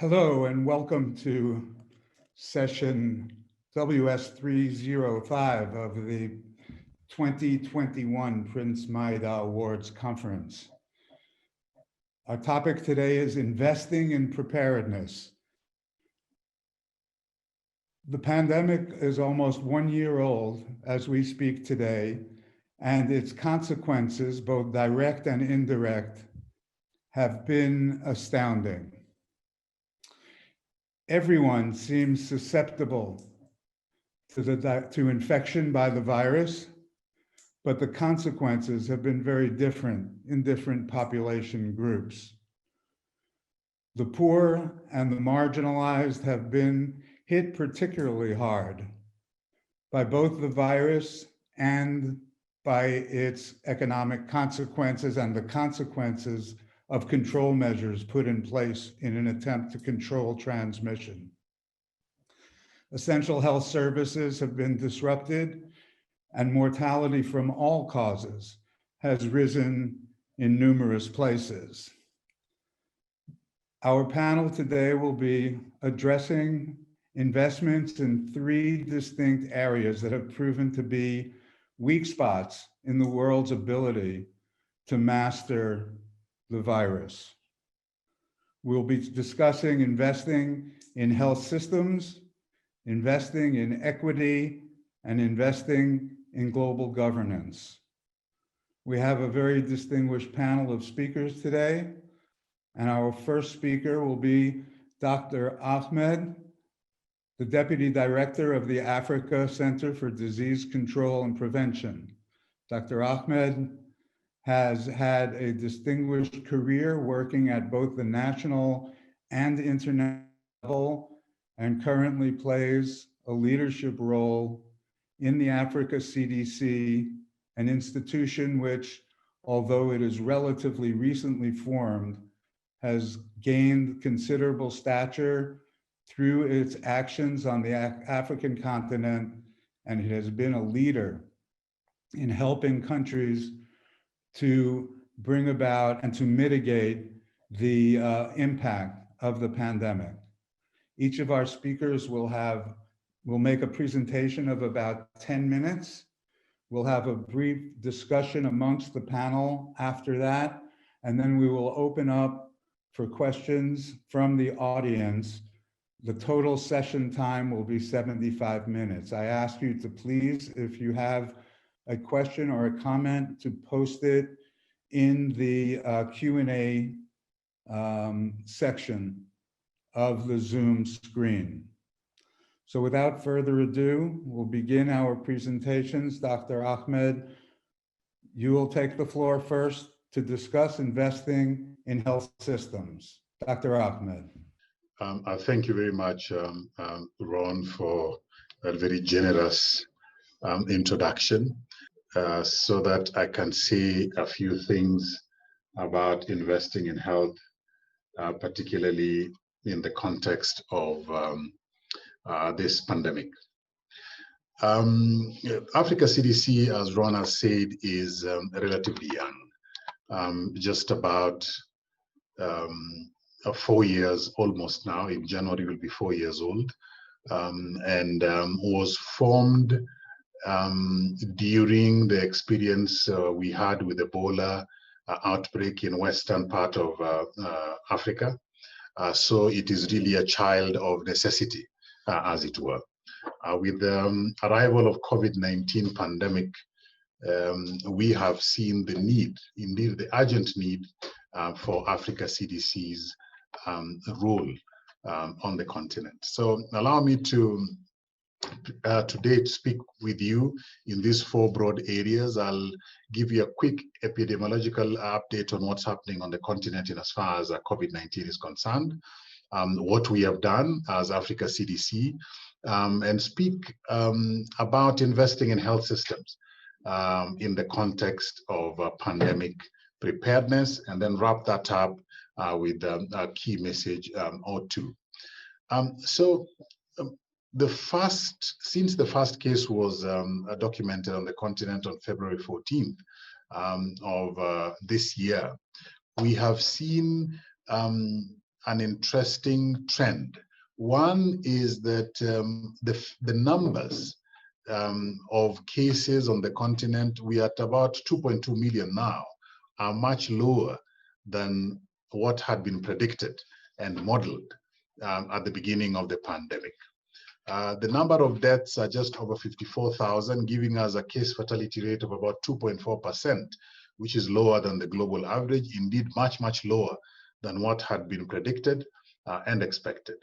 Hello and welcome to session WS305 of the 2021 Prince Maida Awards Conference. Our topic today is investing in preparedness. The pandemic is almost 1 year old as we speak today, and its consequences, both direct and indirect, have been astounding. Everyone seems susceptible to infection by the virus, but the consequences have been very different in different population groups. The poor and the marginalized have been hit particularly hard by both the virus and by its economic consequences and the consequences of control measures put in place in an attempt to control transmission. Essential health services have been disrupted, and mortality from all causes has risen in numerous places. Our panel today will be addressing investments in 3 distinct areas that have proven to be weak spots in the world's ability to master the virus. We'll be discussing investing in health systems, investing in equity, and investing in global governance. We have a very distinguished panel of speakers today, and our first speaker will be Dr. Ahmed, the Deputy Director of the Africa Center for Disease Control and Prevention. Dr. Ahmed has had a distinguished career working at both the national and international level and currently plays a leadership role in the Africa CDC, an institution which, although it is relatively recently formed, has gained considerable stature through its actions on the African continent, and it has been a leader in helping countries to bring about and to mitigate the impact of the pandemic. Each of our speakers will make a presentation of about 10 minutes. We'll have a brief discussion amongst the panel after that, and then we will open up for questions from the audience. The total session time will be 75 minutes. I ask you to please, if you have a question or a comment, to post it in the Q&A section of the Zoom screen. So without further ado, we'll begin our presentations. Dr. Ahmed, you will take the floor first to discuss investing in health systems. Dr. Ahmed. Thank you very much, Ron, for a very generous introduction, so that I can say a few things about investing in health, particularly in the context of this pandemic. Africa CDC, as Ron has said, is relatively young, just about 4 years almost now. In January will be 4 years old, and was formed during the experience we had with Ebola outbreak in western part of Africa. So it is really a child of necessity, as it were. With the arrival of COVID-19 pandemic, we have seen the need, indeed the urgent need, for Africa CDC's role on the continent. So allow me to today speak with you in these 4 broad areas. I'll give you a quick epidemiological update on what's happening on the continent in as far as COVID-19 is concerned, what we have done as Africa CDC, and speak about investing in health systems in the context of pandemic preparedness, and then wrap that up with a key message or 2. Since the first case was documented on the continent on February 14th of this year, we have seen an interesting trend. One is that the numbers of cases on the continent, we are at about 2.2 million now, are much lower than what had been predicted and modeled at the beginning of the pandemic. The number of deaths are just over 54,000, giving us a case fatality rate of about 2.4%, which is lower than the global average, indeed much, much lower than what had been predicted and expected.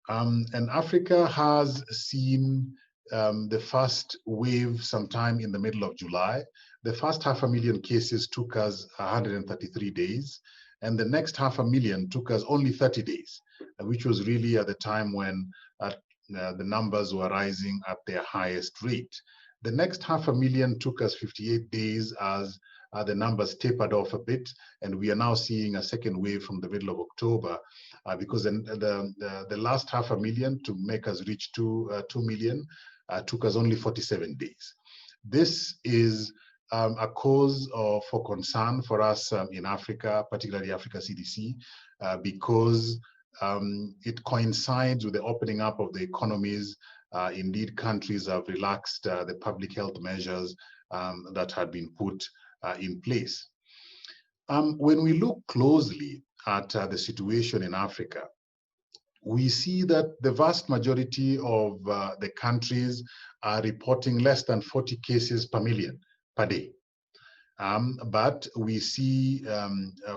And Africa has seen the first wave sometime in the middle of July. The first 500,000 cases took us 133 days, and the next 500,000 took us only 30 days, which was really at the time when the numbers were rising at their highest rate. The next 500,000 took us 58 days as the numbers tapered off a bit, and we are now seeing a second wave from the middle of October because the last 500,000 to make us reach 2 million took us only 47 days. This is a cause for concern for us in Africa, particularly Africa CDC, because it coincides with the opening up of the economies. Indeed, countries have relaxed the public health measures that had been put in place. When we look closely at the situation in Africa, we see that the vast majority of the countries are reporting less than 40 cases per million per day. But we see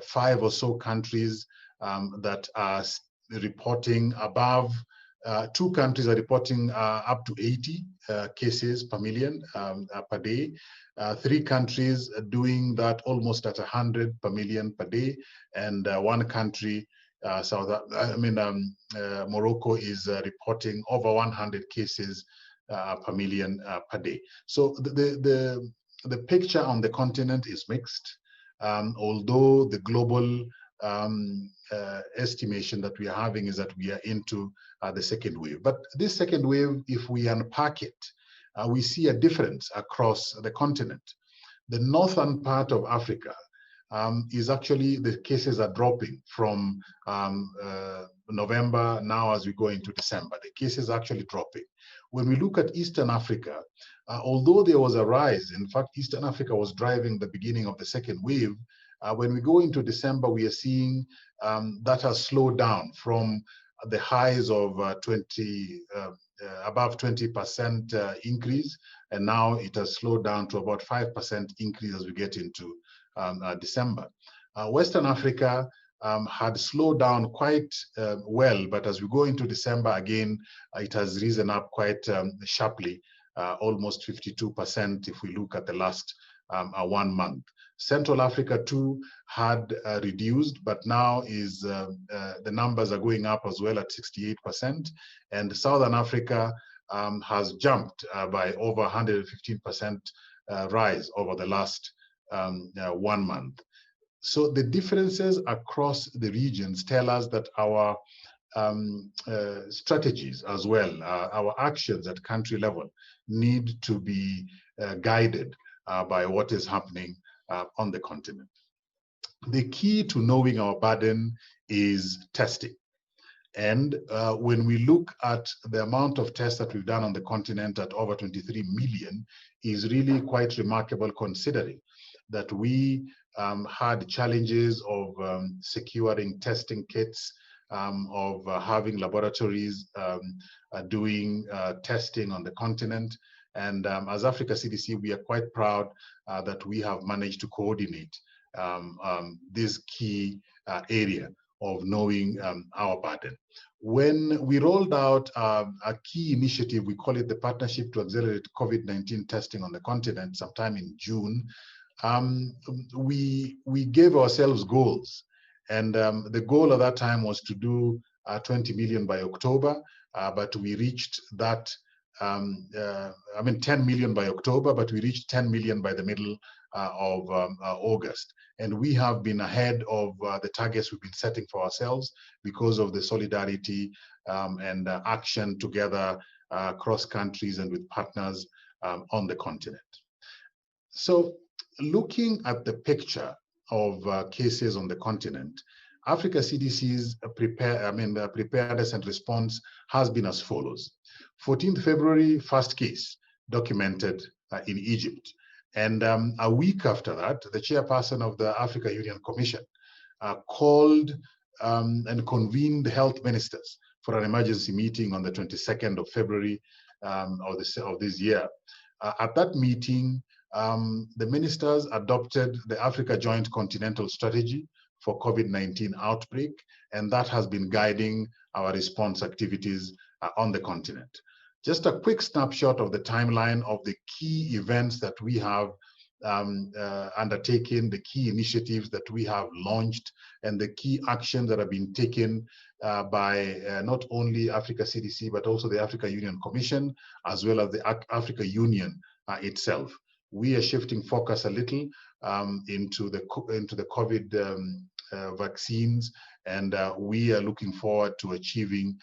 5 or so countries that are reporting above, 2 countries are reporting up to 80 cases per million per day. 3 countries are doing that almost at 100 per million per day, and 1 country, Morocco, is reporting over 100 cases per million per day. So the picture on the continent is mixed, although the global estimation that we are having is that we are into the second wave. But this second wave, if we unpack it, we see a difference across the continent. The northern part of Africa is actually, the cases are dropping from November now as we go into December. The cases are actually dropping. When we look at Eastern Africa, although there was a rise, in fact, Eastern Africa was driving the beginning of the second wave. When we go into December, we are seeing that has slowed down from the highs of above 20% increase, and now it has slowed down to about 5% increase as we get into December. Western Africa had slowed down quite well, but as we go into December again, it has risen up quite sharply, almost 52% if we look at the last 1 month. Central Africa too had reduced, but now is the numbers are going up as well at 68%, and Southern Africa has jumped by over 115% rise over the last 1 month. So the differences across the regions tell us that our strategies as well, our actions at country level need to be guided by what is happening on the continent. The key to knowing our burden is testing. And when we look at the amount of tests that we've done on the continent at over 23 million is really quite remarkable, considering that we had challenges of securing testing kits, of having laboratories doing testing on the continent. And as Africa CDC, we are quite proud that we have managed to coordinate this key area of knowing our burden. When we rolled out a key initiative, we call it the Partnership to Accelerate COVID-19 Testing on the Continent, sometime in June, we gave ourselves goals. And the goal at that time was to do 20 million by October, but we reached that 10 million by October, but we reached 10 million by the middle of August. And we have been ahead of the targets we've been setting for ourselves because of the solidarity and action together across countries and with partners on the continent. So looking at the picture of cases on the continent, Africa CDC's preparedness and response has been as follows. 14th February, first case documented in Egypt. And a week after that, the chairperson of the Africa Union Commission called and convened health ministers for an emergency meeting on the 22nd of February of this year. At that meeting, the ministers adopted the Africa Joint Continental Strategy for COVID-19 outbreak, and that has been guiding our response activities on the continent. Just a quick snapshot of the timeline of the key events that we have undertaken, the key initiatives that we have launched, and the key actions that have been taken by not only Africa CDC, but also the Africa Union Commission, as well as the Africa Union itself. We are shifting focus a little into the COVID vaccines, and we are looking forward to achieving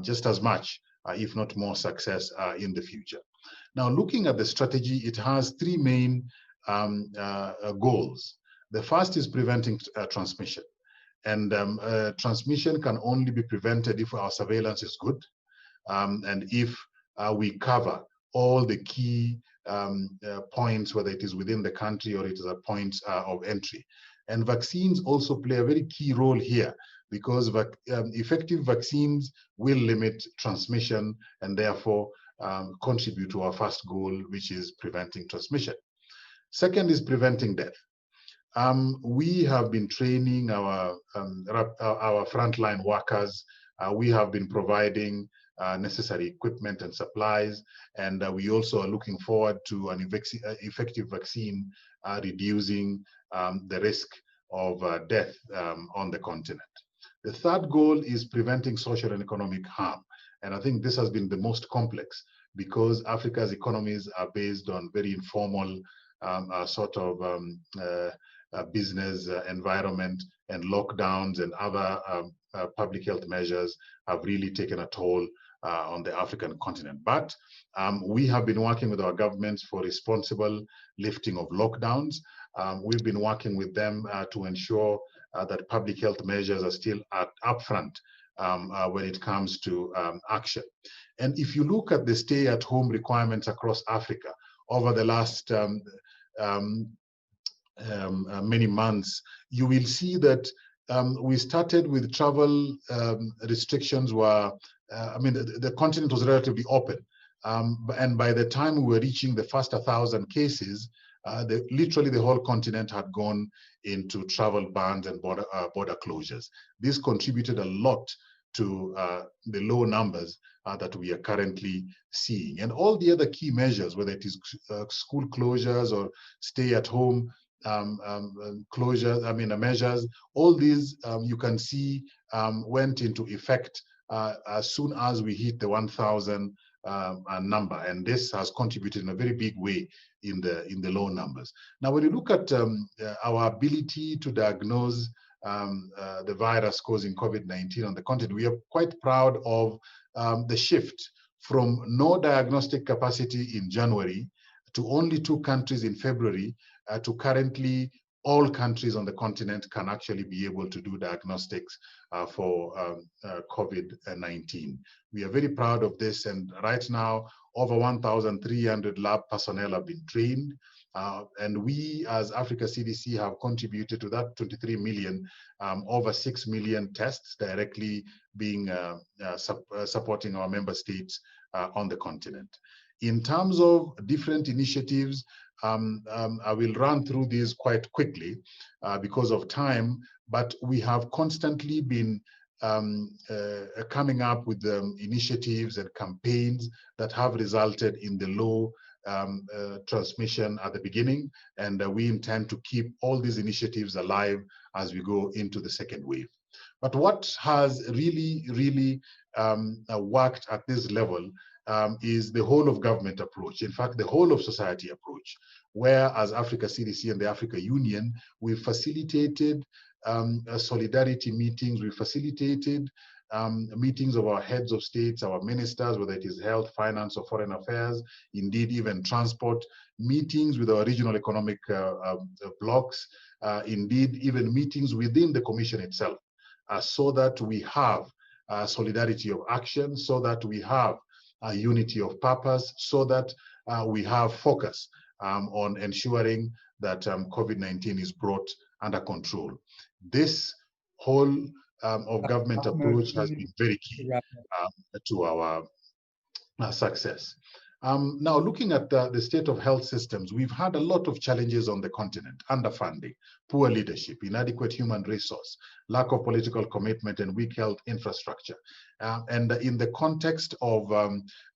just as much, if not more, success in the future. Now, looking at the strategy, it has three main goals. The first is preventing transmission. And transmission can only be prevented if our surveillance is good, and if we cover all the key points, whether it is within the country or it is at points of entry. And vaccines also play a very key role here, because effective vaccines will limit transmission and therefore contribute to our first goal, which is preventing transmission. Second is preventing death. We have been training our frontline workers. We have been providing necessary equipment and supplies, and we also are looking forward to an effective vaccine reducing the risk of death on the continent. The third goal is preventing social and economic harm, and I think this has been the most complex, because Africa's economies are based on very informal sort of business environment, and lockdowns and other public health measures have really taken a toll on the African continent. But we have been working with our governments for responsible lifting of lockdowns. We've been working with them to ensure that public health measures are still upfront when it comes to action. And if you look at the stay-at-home requirements across Africa over the last many months, you will see that we started with travel restrictions were, the continent was relatively open. And by the time we were reaching the first 1,000 cases, literally the whole continent had gone into travel bans and border closures. This contributed a lot to the low numbers that we are currently seeing. And all the other key measures, whether it is school closures or stay at home closures, measures, all these you can see went into effect as soon as we hit the 1,000 number, and this has contributed in a very big way in the low numbers. Now, when you look at our ability to diagnose the virus causing COVID-19 on the continent, we are quite proud of the shift from no diagnostic capacity in January to only 2 countries in February to currently all countries on the continent can actually be able to do diagnostics for COVID-19. We are very proud of this, and right now over 1,300 lab personnel have been trained, and we as Africa CDC have contributed to that 23 million, over 6 million tests directly being supporting our member states on the continent. In terms of different initiatives, I will run through these quite quickly because of time, but we have constantly been coming up with initiatives and campaigns that have resulted in the low transmission at the beginning, and we intend to keep all these initiatives alive as we go into the second wave. But what has really worked at this level is the whole of government approach. In fact, the whole of society approach, where as Africa CDC and the Africa Union, we facilitated solidarity meetings, we facilitated meetings of our heads of states, our ministers, whether it is health, finance, or foreign affairs, indeed even transport, meetings with our regional economic blocks, indeed even meetings within the commission itself. so that we have solidarity of action, so that we have unity of purpose, so that we have focus on ensuring that COVID-19 is brought under control. This whole of government approach has been very key to our success. Now, looking at the state of health systems, we've had a lot of challenges on the continent: underfunding, poor leadership, inadequate human resource, lack of political commitment, and weak health infrastructure. And in the context of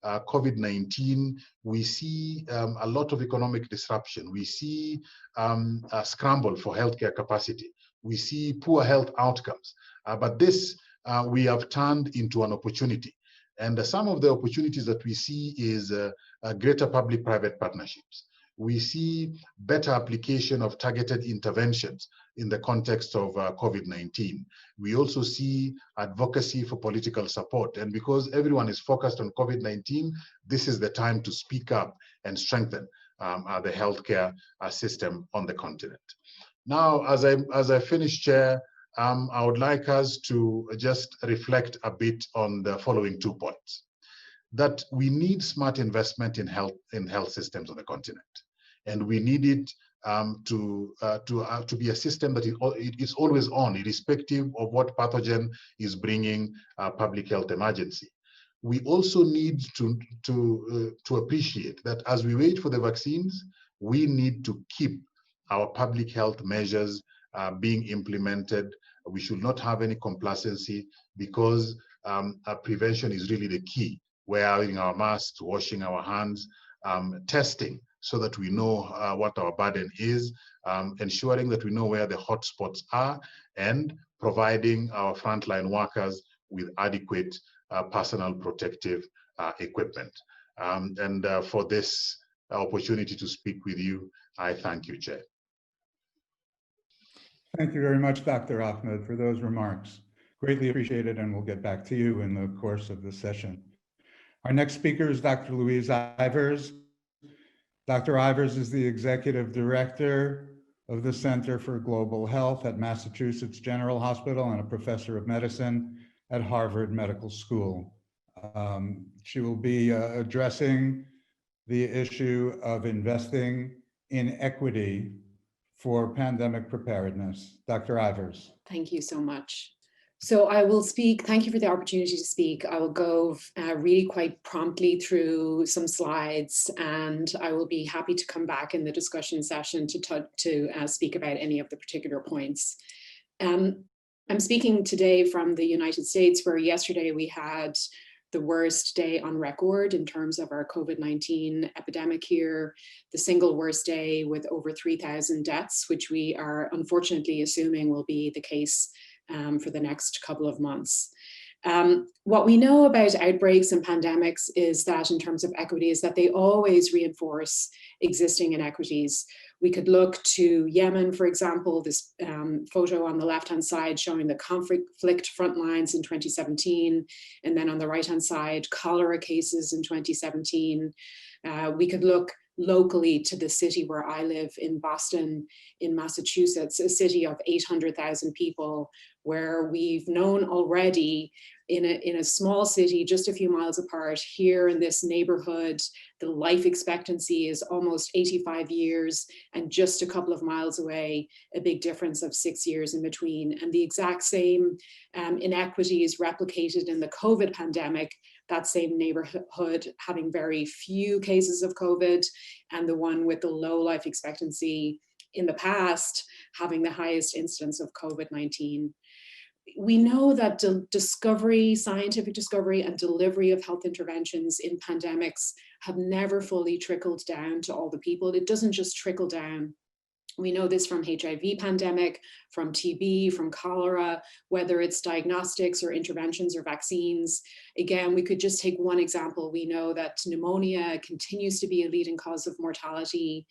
COVID-19, we see a lot of economic disruption. We see a scramble for healthcare capacity. We see poor health outcomes. But this we have turned into an opportunity. And some of the opportunities that we see is greater public-private partnerships. We see better application of targeted interventions in the context of COVID-19. We also see advocacy for political support. And because everyone is focused on COVID-19, this is the time to speak up and strengthen the healthcare system on the continent. Now, as I finish, Chair, I would like us to just reflect a bit on the following 2 points: that we need smart investment in health systems on the continent, and we need it to be a system that is always on, irrespective of what pathogen is bringing a public health emergency. We also need to appreciate that as we wait for the vaccines, we need to keep our public health measures being implemented. We should not have any complacency, because prevention is really the key. Wearing our masks, washing our hands, testing so that we know what our burden is, ensuring that we know where the hotspots are, and providing our frontline workers with adequate personal protective equipment. And for this opportunity to speak with you, I thank you, Chair. Thank you very much, Dr. Ahmed, for those remarks. Greatly appreciated, and we'll get back to you in the course of the session. Our next speaker is Dr. Louise Ivers. Dr. Ivers is the Executive Director of the Center for Global Health at Massachusetts General Hospital and a Professor of Medicine at Harvard Medical School. She will be addressing the issue of investing in equity for pandemic preparedness. Dr. Ivers. Thank you so much. So I will speak, thank you for the opportunity to speak. I will go really quite promptly through some slides, and I will be happy to come back in the discussion session to speak about any of the particular points. I'm speaking today from the United States, where yesterday we had the worst day on record in terms of our COVID-19 epidemic here, the single worst day with over 3,000 deaths, which we are unfortunately assuming will be the case for the next couple of months. What we know about outbreaks and pandemics is that, in terms of equity, is that they always reinforce existing inequities. We could look to Yemen, for example, this photo on the left-hand side showing the conflict front lines in 2017, and then on the right-hand side, cholera cases in 2017. We could look locally to the city where I live in Boston, in Massachusetts, a city of 800,000 people, where we've known already in a small city just a few miles apart, here in this neighborhood, the life expectancy is almost 85 years, and just a couple of miles away, a big difference of 6 years in between. And the exact same inequity is replicated in the COVID pandemic, that same neighborhood having very few cases of COVID, and the one with the low life expectancy in the past having the highest incidence of COVID-19. We know that discovery, scientific discovery and delivery of health interventions in pandemics have never fully trickled down to all the people. It doesn't just trickle down. We know this from HIV pandemic, from TB, from cholera, whether it's diagnostics or interventions or vaccines. Again, we could just take one example. We know that pneumonia continues to be a leading cause of mortality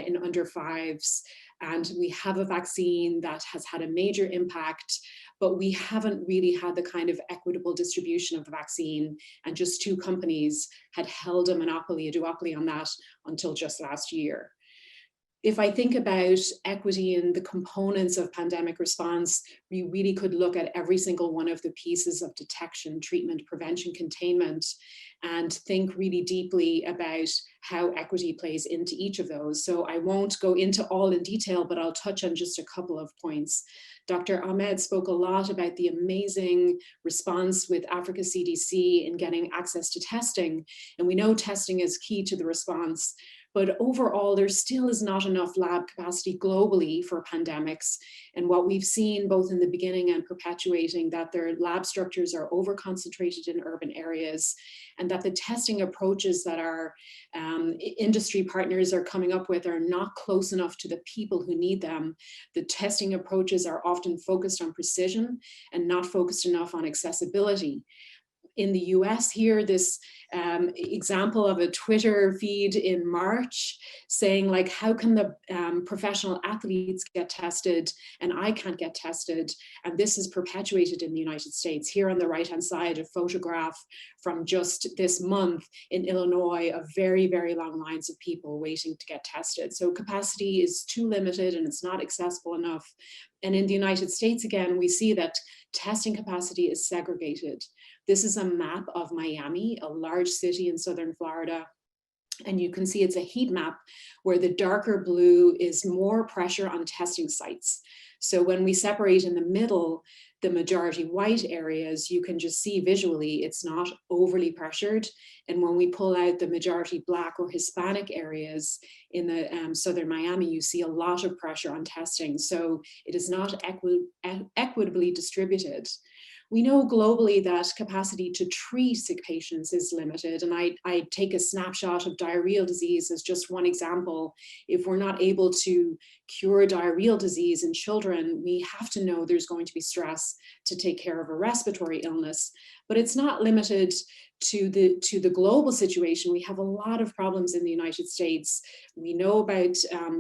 in under fives. And we have a vaccine that has had a major impact, but we haven't really had the kind of equitable distribution of the vaccine. And just 2 companies had held a monopoly, a duopoly on that until just last year. If I think about equity and the components of pandemic response, we really could look at every single one of the pieces of detection, treatment, prevention, containment, and think really deeply about how equity plays into each of those. So I won't go into all in detail, but I'll touch on just a couple of points. Dr. Ahmed spoke a lot about the amazing response with Africa CDC in getting access to testing. And we know testing is key to the response. But overall, there still is not enough lab capacity globally for pandemics. And what we've seen both in the beginning and perpetuating, that their lab structures are over-concentrated in urban areas, and that the testing approaches that our industry partners are coming up with are not close enough to the people who need them. The testing approaches are often focused on precision and not focused enough on accessibility. In the US here, this example of a Twitter feed in March saying like, how can the professional athletes get tested and I can't get tested? And this is perpetuated in the United States. Here on the right-hand side, a photograph from just this month in Illinois of very, very long lines of people waiting to get tested. So capacity is too limited and it's not accessible enough. And in the United States, again, we see that testing capacity is segregated. This is a map of Miami, a large city in southern Florida. And you can see it's a heat map where the darker blue is more pressure on testing sites. So when we separate in the middle, the majority white areas, you can just see visually it's not overly pressured. And when we pull out the majority Black or Hispanic areas in the southern Miami, you see a lot of pressure on testing. So it is not equitably distributed. We know globally that capacity to treat sick patients is limited. And I take a snapshot of diarrheal disease as just one example. If we're not able to cure diarrheal disease in children, we have to know there's going to be stress to take care of a respiratory illness. But it's not limited to the global situation. We have a lot of problems in the United States. We know about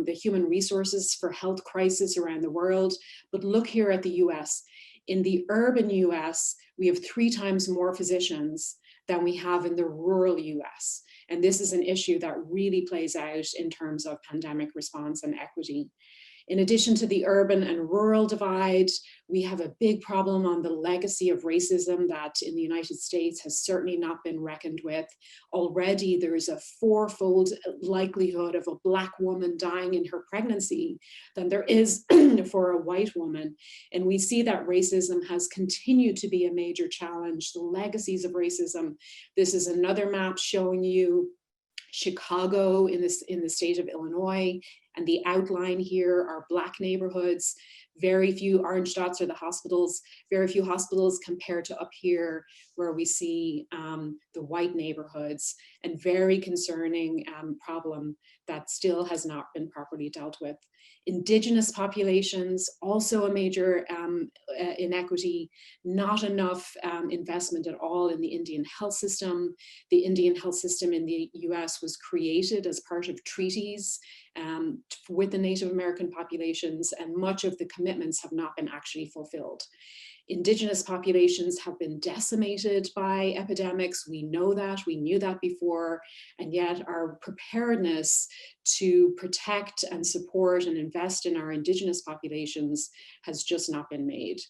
the human resources for health crisis around the world, but look here at the US. In the urban US, we have 3 times more physicians than we have in the rural US. And this is an issue that really plays out in terms of pandemic response and equity. In addition to the urban and rural divide, we have a big problem on the legacy of racism that in the United States has certainly not been reckoned with. Already there is a 4-fold likelihood of a Black woman dying in her pregnancy than there is for a white woman. And we see that racism has continued to be a major challenge, the legacies of racism. This is another map showing you Chicago in the state of Illinois, and the outline here are Black neighborhoods. Very few orange dots are the hospitals, very few hospitals compared to up here where we see the white neighborhoods, and very concerning problem that still has not been properly dealt with. Indigenous populations, also a major inequity, not enough investment at all in the Indian health system. The Indian health system in the US was created as part of treaties with the Native American populations, and much of the commitments have not been actually fulfilled. Indigenous populations have been decimated by epidemics. We know that, we knew that before, and yet our preparedness to protect and support and invest in our Indigenous populations has just not been made.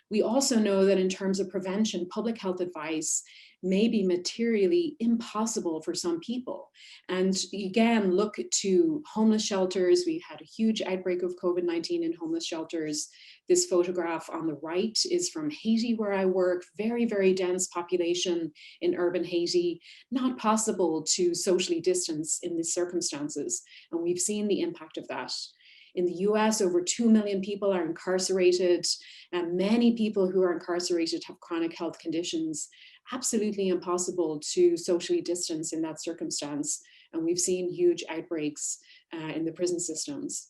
We also know that in terms of prevention, public health advice may be materially impossible for some people. And again, look to homeless shelters. We had a huge outbreak of COVID-19 in homeless shelters. This photograph on the right is from Haiti, where I work. Very, very dense population in urban Haiti. Not possible to socially distance in these circumstances. And we've seen the impact of that. In the US, over 2 million people are incarcerated, and many people who are incarcerated have chronic health conditions. Absolutely impossible to socially distance in that circumstance. And we've seen huge outbreaks in the prison systems.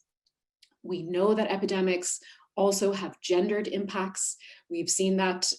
We know that epidemics also have gendered impacts. We've seen that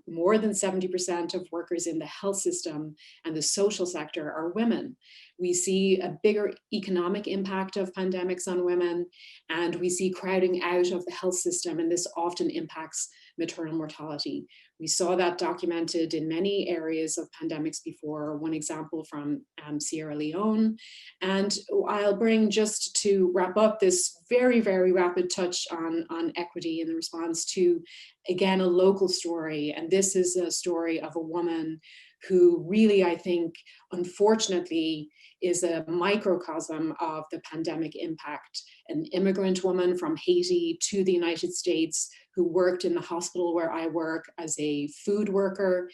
more than 70% of workers in the health system and the social sector are women. We see a bigger economic impact of pandemics on women, and we see crowding out of the health system, and this often impacts maternal mortality. We saw that documented in many areas of pandemics before, one example from Sierra Leone. And I'll bring, just to wrap up, this very, very rapid touch on equity in response to, again, a local story. And this is a story of a woman who really, I think, unfortunately, is a microcosm of the pandemic impact. An immigrant woman from Haiti to the United States who worked in the hospital where I work as a food worker.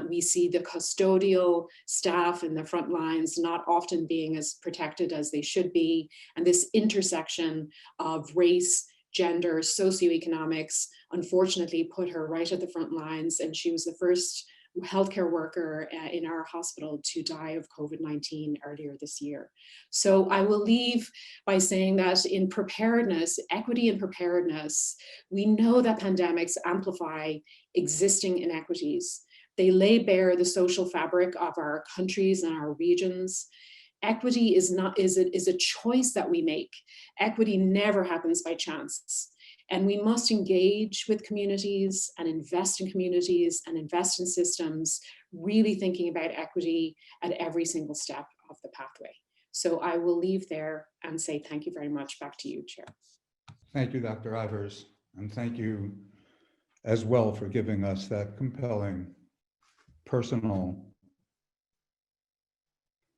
We see the custodial staff in the front lines not often being as protected as they should be. And this intersection of race, gender, socioeconomics, unfortunately put her right at the front lines. And she was the first healthcare worker in our hospital to die of COVID-19 earlier this year. So I will leave by saying that in preparedness, equity and preparedness, we know that pandemics amplify existing inequities. They lay bare the social fabric of our countries and our regions. Equity is a choice that we make. Equity never happens by chance. And we must engage with communities and invest in systems, really thinking about equity at every single step of the pathway. So I will leave there and say thank you very much. Back to you, Chair. Thank you, Dr. Ivers, and thank you as well for giving us that compelling personal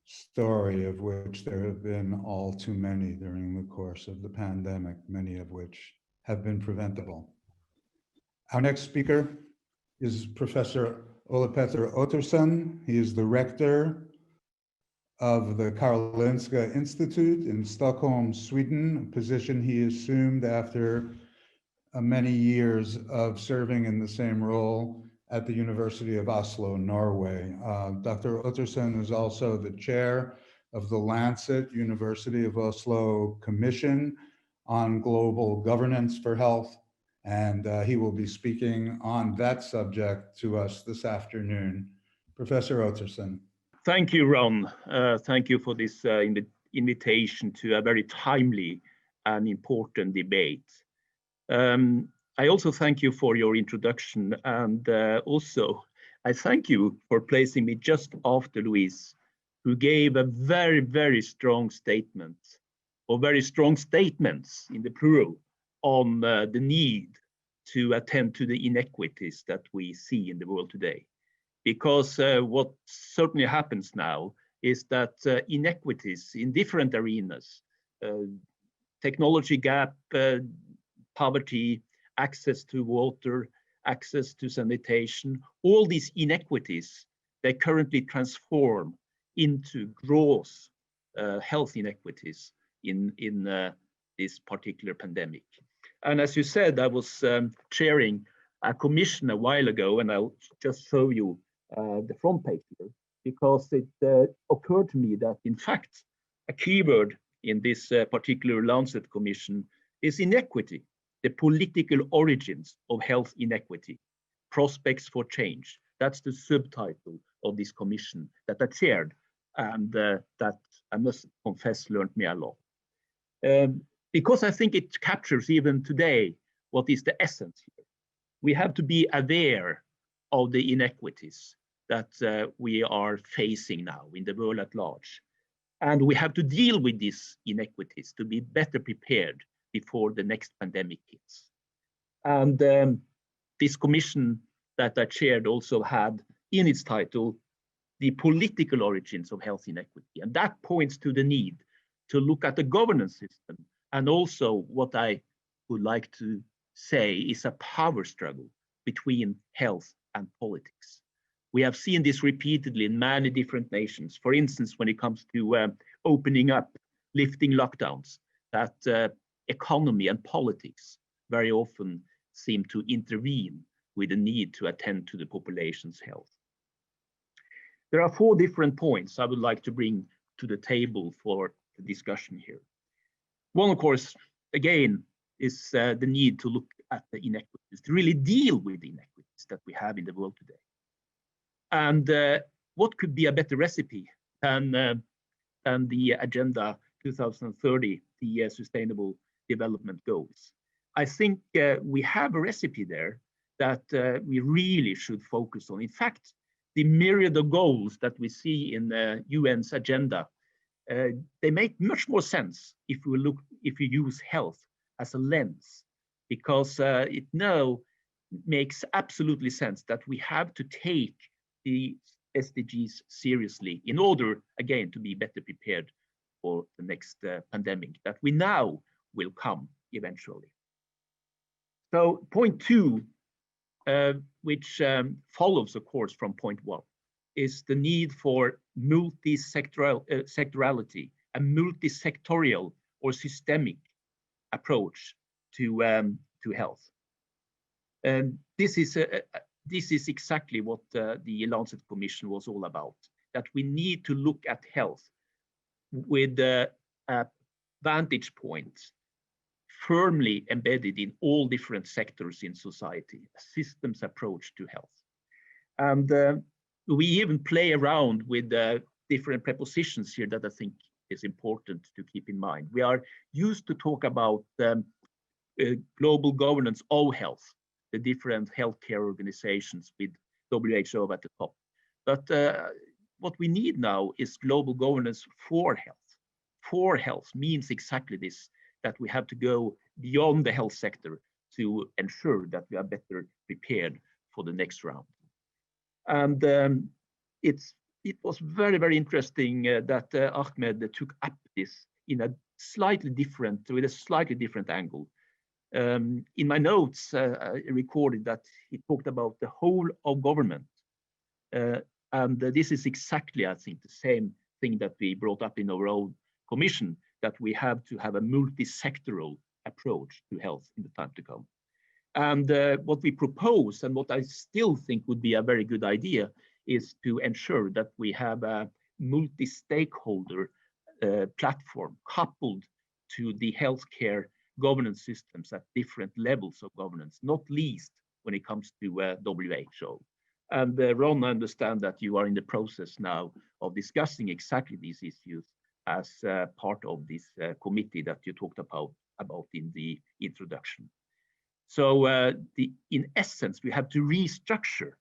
story, of which there have been all too many during the course of the pandemic, many of which have been preventable. Our next speaker is Professor Ole-Petter Ottersen. He is the rector of the Karolinska Institute in Stockholm, Sweden, a position he assumed after many years of serving in the same role at the University of Oslo, Norway. Dr. Ottersen is also the chair of the Lancet University of Oslo Commission on Global Governance for Health, and he will be speaking on that subject to us this afternoon. Professor Ottersen. Thank you, Ron. Thank you for this invitation to a very timely and important debate. I also thank you for your introduction, and also I thank you for placing me just after Louise, who gave a very, very strong statement, or very strong statements in the plural, on the need to attend to the inequities that we see in the world today. Because what certainly happens now is that inequities in different arenas, technology gap, poverty, access to water, access to sanitation, all these inequities, they currently transform into gross health inequities in this particular pandemic. And as you said, I was chairing a commission a while ago, and I'll just show you the front page here, because it occurred to me that, in fact, a keyword in this particular Lancet Commission is inequity, the political origins of health inequity, prospects for change. That's the subtitle of this commission that I chaired, and that, I must confess, learned me a lot. Because I think it captures even today what is the essence here. We have to be aware of the inequities that we are facing now in the world at large. And we have to deal with these inequities to be better prepared before the next pandemic hits. And this commission that I chaired also had in its title, the political origins of health inequity. And that points to the need to look at the governance system, and also what I would like to say is a power struggle between health and politics. We have seen this repeatedly in many different nations. For instance, when it comes to opening up, lifting lockdowns, that economy and politics very often seem to intervene with the need to attend to the population's health. There are 4 different points I would like to bring to the table for the discussion here. One, of course, again, is the need to look at the inequities, to really deal with the inequities that we have in the world today. And what could be a better recipe than the Agenda 2030, the Sustainable Development Goals? I think we have a recipe there that we really should focus on. In fact, the myriad of goals that we see in the UN's agenda, they make much more sense if we use health as a lens, because it now makes absolutely sense that we have to take the SDGs seriously in order, again, to be better prepared for the next pandemic that we now will come eventually. So point 2, which follows, of course, from point 1, is the need for multi-sectorality, a multi-sectorial or systemic approach to health. And this is exactly what the Lancet Commission was all about, that we need to look at health with a vantage point firmly embedded in all different sectors in society, a systems approach to health. And we even play around with different prepositions here that I think is important to keep in mind. We are used to talk about global governance of health, the different healthcare organizations with WHO at the top. But what we need now is global governance for health. For health means exactly this, that we have to go beyond the health sector to ensure that we are better prepared for the next round. And it was very, very interesting that Ahmed took up this in a slightly different, with a slightly different angle. In my notes, I recorded that he talked about the whole of government. And this is exactly, I think, the same thing that we brought up in our own commission, that we have to have a multi-sectoral approach to health in the time to come. And what we propose, and what I still think would be a very good idea, is to ensure that we have a multi-stakeholder platform coupled to the healthcare governance systems at different levels of governance, not least when it comes to WHO. And Ron, I understand that you are in the process now of discussing exactly these issues as part of this committee that you talked about in the introduction. So in essence, we have to restructure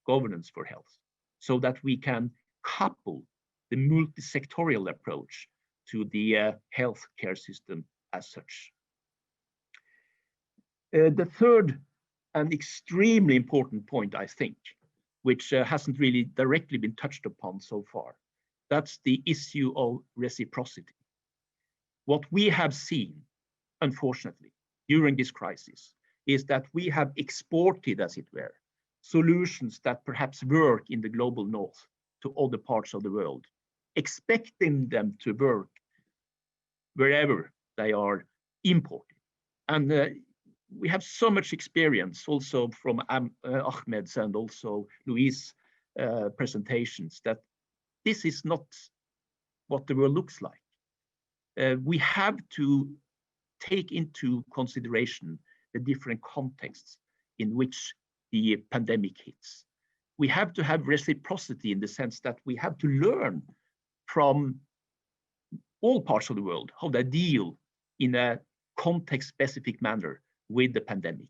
governance for health so that we can couple the multi-sectorial approach to the healthcare system as such. The third and extremely important point, I think, which hasn't really directly been touched upon so far, that's the issue of reciprocity. What we have seen, unfortunately, during this crisis is that we have exported, as it were, solutions that perhaps work in the global north to other parts of the world, expecting them to work wherever they are imported. And we have so much experience also from Ahmed's and also Louis' presentations that this is not what the world looks like. We have to take into consideration the different contexts in which the pandemic hits. We have to have reciprocity in the sense that we have to learn from all parts of the world how they deal in a context-specific manner with the pandemic.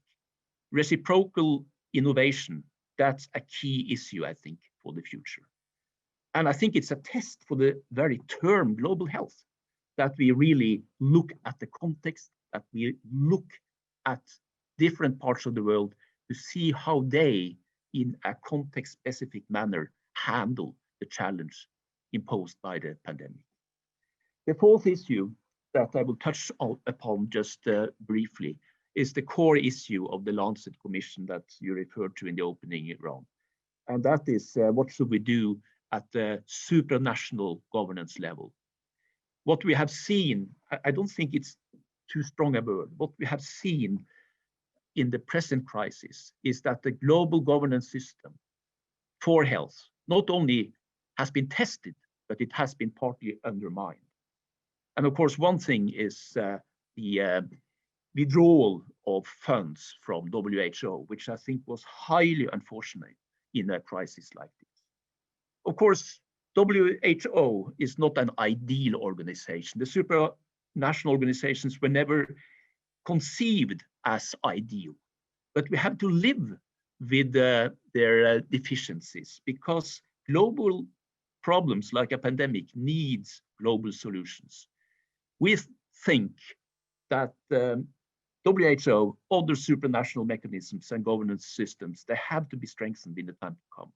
Reciprocal innovation, that's a key issue, I think, for the future. And I think it's a test for the very term global health, that we really look at the context, that we look at different parts of the world to see how they, in a context-specific manner, handle the challenge imposed by the pandemic. The fourth issue that I will touch upon just briefly is the core issue of the Lancet Commission that you referred to in the opening round. And that is what should we do at the supranational governance level? What we have seen, I don't think it's too strong a word, what we have seen in the present crisis is that the global governance system for health not only has been tested, but it has been partly undermined. And of course, one thing is the withdrawal of funds from WHO, which I think was highly unfortunate in a crisis like this. Of course, WHO is not an ideal organization. The supranational organizations were never conceived as ideal, but we have to live with their deficiencies, because global problems like a pandemic needs global solutions. We think that WHO, other supranational mechanisms and governance systems, they have to be strengthened in the time to come.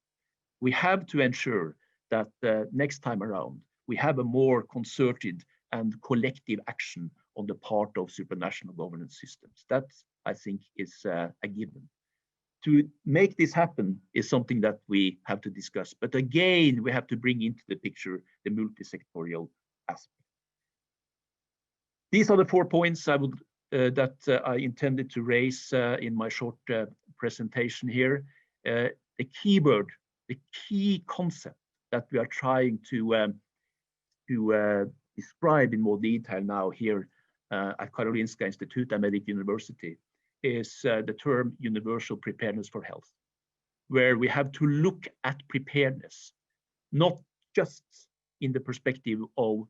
We have to ensure that next time around, we have a more concerted and collective action on the part of supranational governance systems. That, I think, is a given. To make this happen is something that we have to discuss. But again, we have to bring into the picture the multi-sectorial aspect. These are the 4 points I would that I intended to raise in my short presentation here. The keyword, the key concept that we are trying to describe in more detail now here at Karolinska Institute and Medic University is the term universal preparedness for health, where we have to look at preparedness, not just in the perspective of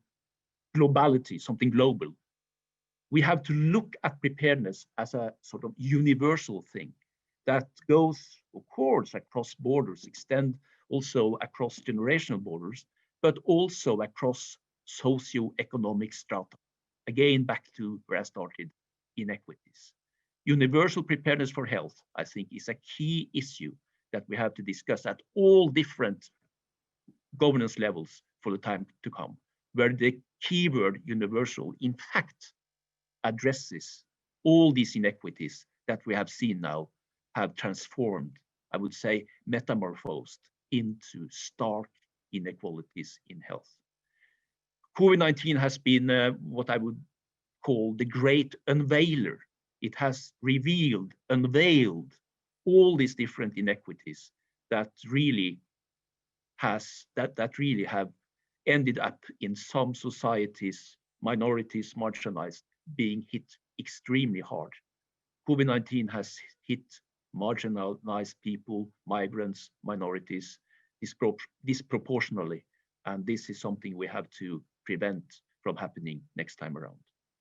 globality, something global. We have to look at preparedness as a sort of universal thing that goes, of course, across borders, extend also across generational borders, but also across socio-economic strata. Again, back to where I started, inequities. Universal preparedness for health, I think, is a key issue that we have to discuss at all different governance levels for the time to come, where the keyword universal, in fact, addresses all these inequities that we have seen now have transformed, I would say, metamorphosed into stark inequalities in health. COVID-19 has been what I would call the great unveiler. It has revealed, unveiled all these different inequities that really really have ended up in some societies, minorities, marginalized, being hit extremely hard. COVID-19 has hit marginalized people, migrants, minorities disproportionately, and this is something we have to prevent from happening next time around.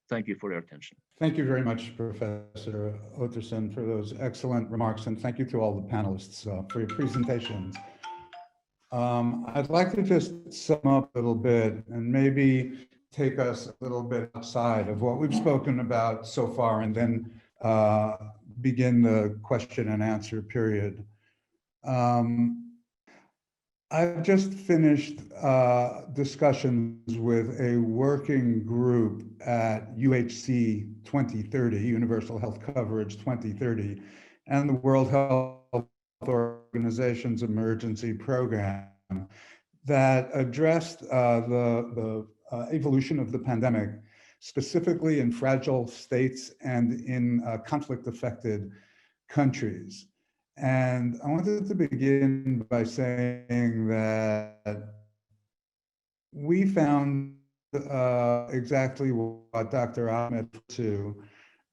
Thank you for your attention. Thank you very much, Professor Ottersen, for those excellent remarks, and thank you to all the panelists for your presentations. I'd like to just sum up a little bit and maybe take us a little bit outside of what we've spoken about so far, and then begin the question and answer period. I've just finished discussions with a working group at UHC 2030, Universal Health Coverage 2030, and the World Health Organization's emergency program that addressed the evolution of the pandemic, specifically in fragile states and in conflict-affected countries. And I wanted to begin by saying that we found exactly what Dr. Ahmed to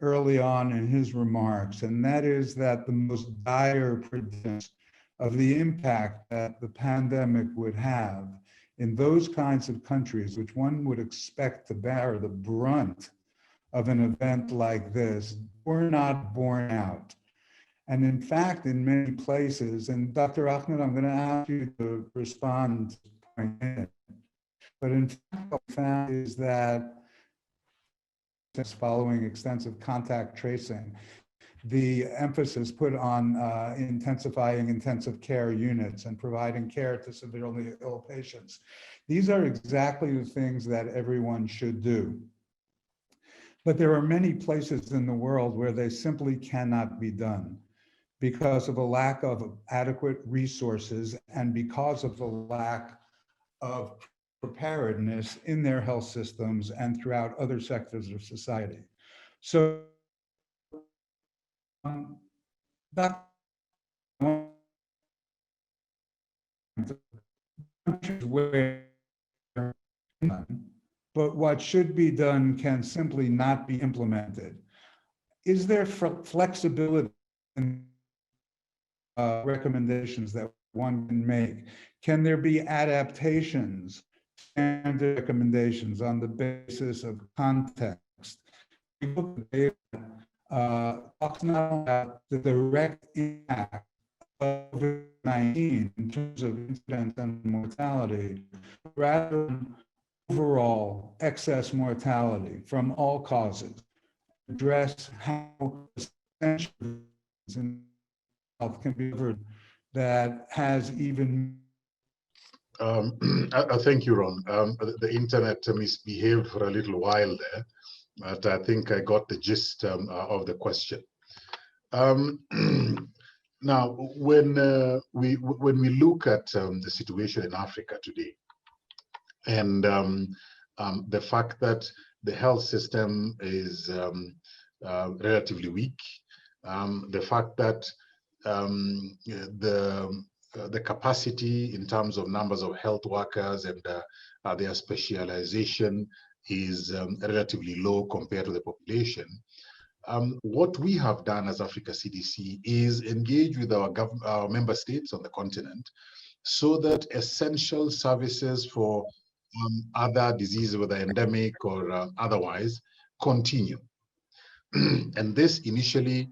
early on in his remarks, and that is that the most dire predictions of the impact that the pandemic would have in those kinds of countries, which one would expect to bear the brunt of an event like this, were not borne out. And in fact, in many places, and Dr. Ahmed, I'm going to ask you to respond to this point, but in fact, what we found is that following extensive contact tracing, the emphasis put on intensifying intensive care units and providing care to severely ill patients. These are exactly the things that everyone should do. But there are many places in the world where they simply cannot be done because of a lack of adequate resources and because of the lack of preparedness in their health systems and throughout other sectors of society. So but what should be done can simply not be implemented. is there flexibility in recommendations that one can make? Can there be adaptations and recommendations on the basis of context? We look at data, talks not only about the direct impact of COVID-19 in terms of incidence and mortality, but rather overall excess mortality from all causes. Address how essential in health can be covered that has even. I thank you, Ron. The internet misbehaved for a little while there, but I think I got the gist of the question. Now, when we look at the situation in Africa today, and the fact that the health system is relatively weak, the fact that the capacity in terms of numbers of health workers and their specialization is relatively low compared to the population. What we have done as Africa CDC is engage with our member states on the continent so that essential services for other diseases, whether endemic or otherwise, continue. And this initially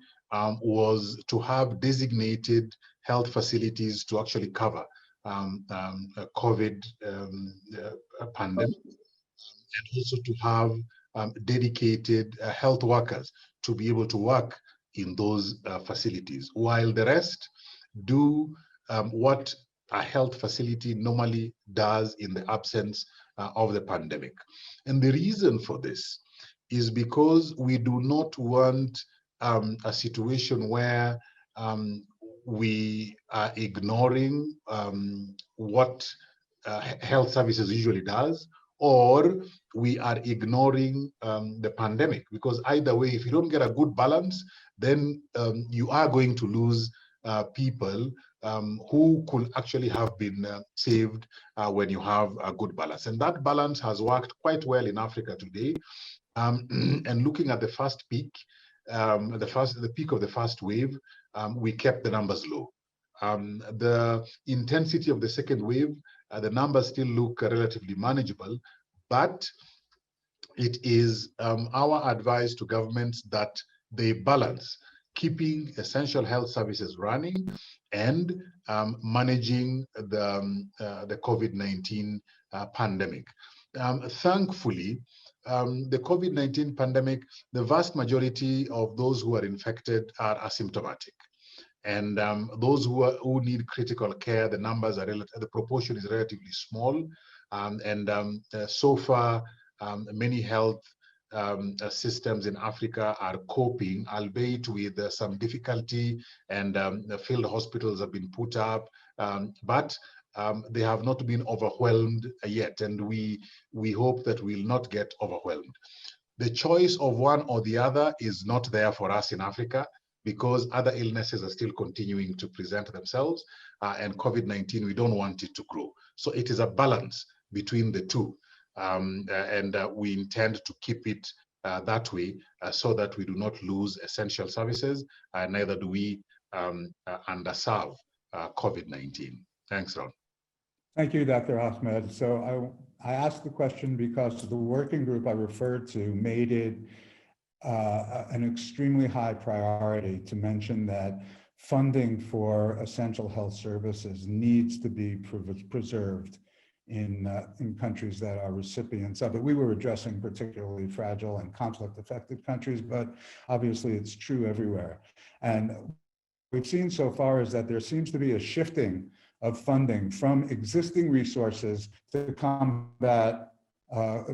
was to have designated health facilities to actually cover a COVID pandemic, and also to have dedicated health workers to be able to work in those facilities, while the rest do what a health facility normally does in the absence of the pandemic. And the reason for this is because we do not want a situation where we are ignoring what health services usually does, or we are ignoring the pandemic, because either way, if you don't get a good balance, then you are going to lose people who could actually have been saved when you have a good balance. And that balance has worked quite well in Africa today. And looking at the first peak, the peak of the first wave, we kept the numbers low. The intensity of the second wave, the numbers still look relatively manageable, but it is our advice to governments that they balance keeping essential health services running and managing the COVID-19 pandemic. Thankfully, the COVID-19 pandemic, the vast majority of those who are infected are asymptomatic. And those who need critical care, the numbers are the proportion is relatively small. So far, many health systems in Africa are coping, albeit with some difficulty, and the field hospitals have been put up, but they have not been overwhelmed yet, and we hope that we'll not get overwhelmed. The choice of one or the other is not there for us in Africa, because other illnesses are still continuing to present themselves, and COVID-19, we don't want it to grow. So it is a balance between the two, and we intend to keep it that way, so that we do not lose essential services, and neither do we underserve COVID-19. Thanks, Ron. Thank you, Dr. Ahmed. So I asked the question because the working group I referred to made it an extremely high priority to mention that funding for essential health services needs to be preserved in countries that are recipients of it. We were addressing particularly fragile and conflict-affected countries, but obviously it's true everywhere. And what we've seen so far is that there seems to be a shifting of funding from existing resources to combat,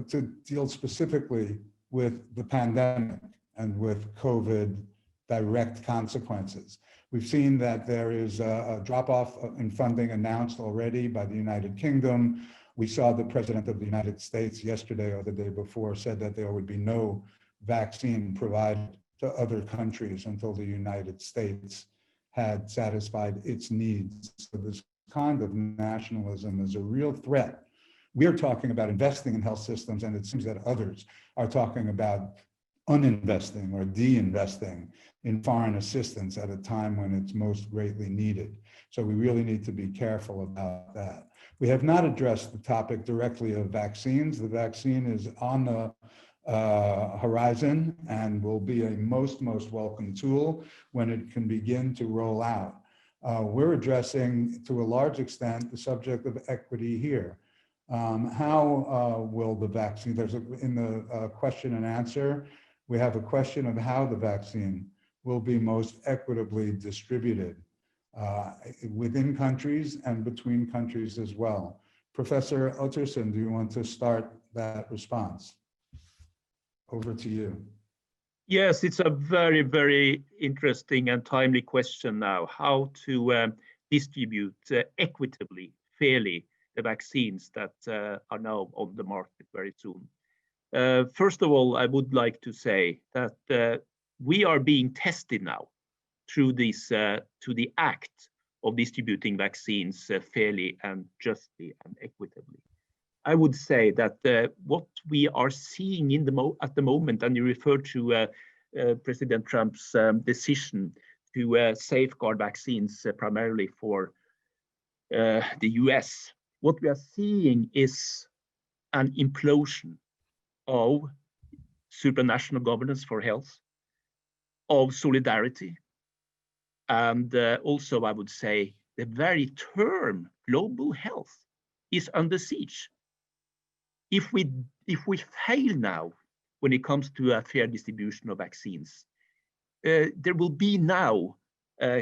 to deal specifically with the pandemic and with COVID direct consequences. We've seen that there is a drop-off in funding announced already by the United Kingdom. We saw the President of the United States yesterday or the day before said that there would be no vaccine provided to other countries until the United States had satisfied its needs. So this kind of nationalism is a real threat. We're talking about investing in health systems, and it seems that others are talking about uninvesting or de-investing in foreign assistance at a time when it's most greatly needed. So we really need to be careful about that. We have not addressed the topic directly of vaccines. The vaccine is on the horizon and will be a most welcome tool when it can begin to roll out. We're addressing, to a large extent, the subject of equity here. How will the vaccine, in the question and answer, we have a question of how the vaccine will be most equitably distributed within countries and between countries as well. Professor Utterson, do you want to start that response? Over to you. Yes, it's a very interesting and timely question now, how to distribute equitably, fairly, the vaccines that are now on the market very soon. First of all, I would like to say that we are being tested now through this to the act of distributing vaccines fairly and justly and equitably. I would say that what we are seeing at the moment, and you referred to President Trump's decision to safeguard vaccines primarily for the US, what we are seeing is an implosion of supranational governance for health, of solidarity, and also I would say the very term global health is under siege. If we fail now when it comes to a fair distribution of vaccines, there will be now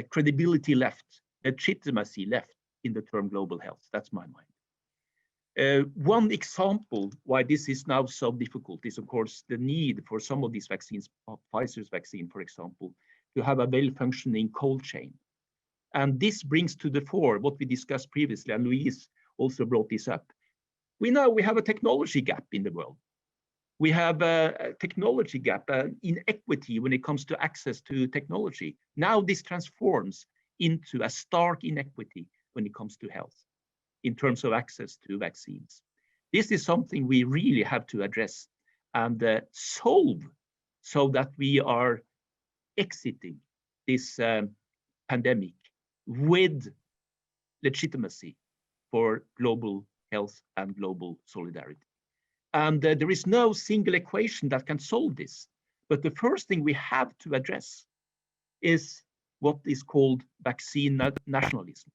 credibility left, legitimacy left in the term global health. That's my mind. One example why this is now so difficult is, of course, the need for some of these vaccines, Pfizer's vaccine, for example, to have a well-functioning cold chain. And this brings to the fore what we discussed previously, and Louise also brought this up. We have a technology gap in the world. We have a technology gap, inequity when it comes to access to technology. Now this transforms into a stark inequity when it comes to health in terms of access to vaccines. This is something we really have to address and solve so that we are exiting this pandemic with legitimacy for global health and global solidarity. And there is no single equation that can solve this. But the first thing we have to address is what is called vaccine nationalism,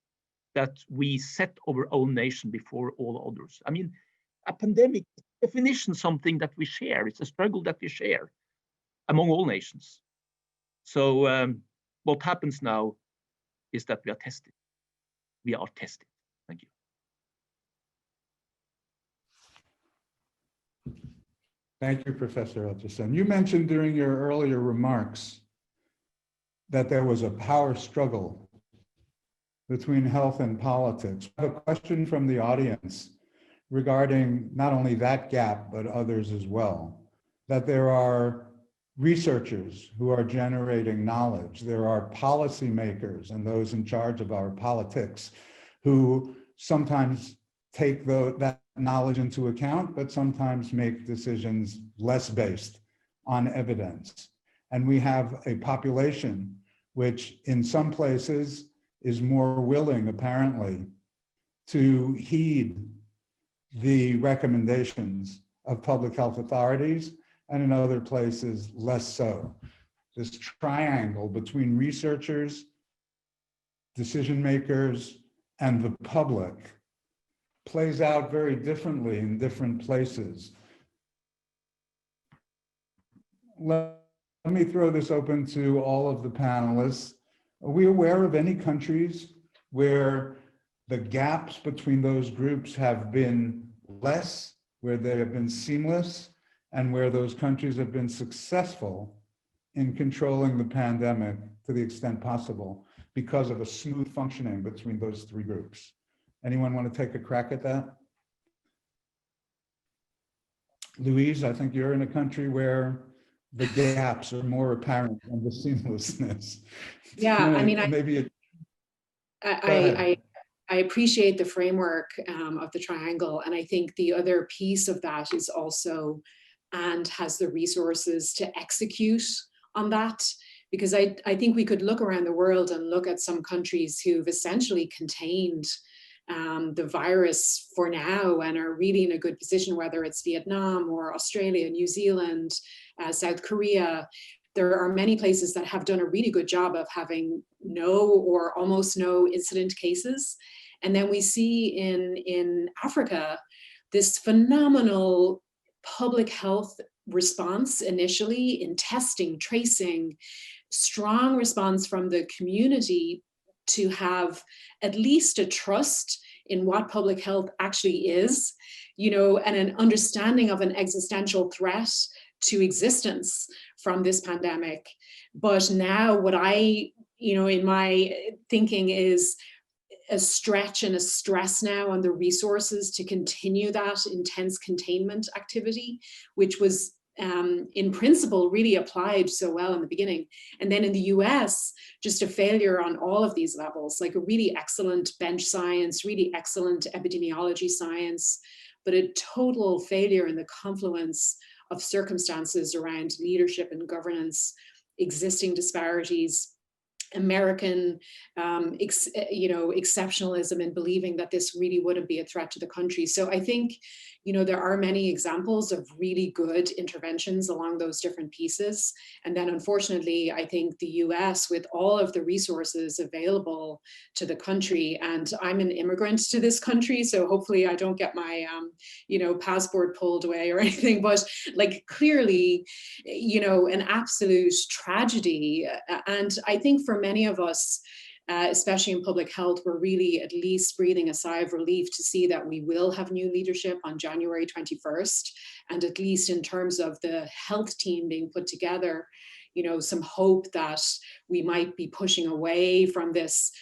that we set our own nation before all others. I mean, a pandemic definition, something that we share. It's a struggle that we share among all nations. So what happens now is that we are tested. We are tested. Thank you. Thank you, Professor Utterson. You mentioned during your earlier remarks that there was a power struggle between health and politics. I have a question from the audience regarding not only that gap, but others as well, that there are researchers who are generating knowledge. There are policymakers and those in charge of our politics who sometimes take that knowledge into account, but sometimes make decisions less based on evidence. And we have a population which in some places is more willing, apparently, to heed the recommendations of public health authorities, and in other places, less so. This triangle between researchers, decision makers, and the public plays out very differently in different places. Let me throw this open to all of the panelists. Are we aware of any countries where the gaps between those groups have been less, where they have been seamless, and where those countries have been successful in controlling the pandemic to the extent possible because of a smooth functioning between those three groups? Anyone want to take a crack at that? Louise, I think you're in a country where the gaps are more apparent than the seamlessness. Yeah, I mean, maybe I appreciate the framework of the triangle, and I think the other piece of that is also and has the resources to execute on that. Because I think we could look around the world and look at some countries who've essentially contained the virus for now and are really in a good position, whether it's Vietnam or Australia, New Zealand, South Korea. There are many places that have done a really good job of having no or almost no incident cases. And then we see in Africa this phenomenal public health response initially in testing, tracing, strong response from the community to have at least a trust in what public health actually is, you know, and an understanding of an existential threat to existence from this pandemic. But now what I, you know, in my thinking is a stretch and a stress now on the resources to continue that intense containment activity, which was in principle really applied so well in the beginning. And then in the US, just a failure on all of these levels, like a really excellent bench science, really excellent epidemiology science, but a total failure in the confluence of circumstances around leadership and governance, existing disparities, American, you know, exceptionalism in believing that this really wouldn't be a threat to the country. So I think, you know, there are many examples of really good interventions along those different pieces. And then unfortunately, I think the US, with all of the resources available to the country, and I'm an immigrant to this country, so hopefully I don't get my, you know, passport pulled away or anything, but like clearly, you know, an absolute tragedy. And I think for many of us, especially in public health, we're really at least breathing a sigh of relief to see that we will have new leadership on January 21st. And at least in terms of the health team being put together, you know, some hope that we might be pushing away from this,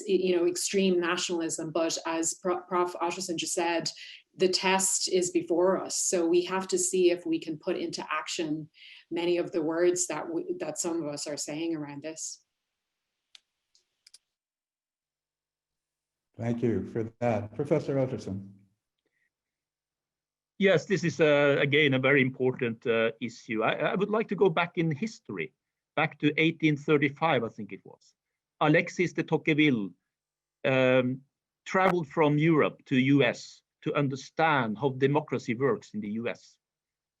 you know, extreme nationalism. But as Prof. Otterson just said, the test is before us. So we have to see if we can put into action many of the words that that some of us are saying around this. Thank you for that. Professor Otterson. Yes, this is again a very important issue. I would like to go back in history, back to 1835, I think it was. Alexis de Tocqueville traveled from Europe to US to understand how democracy works in the US.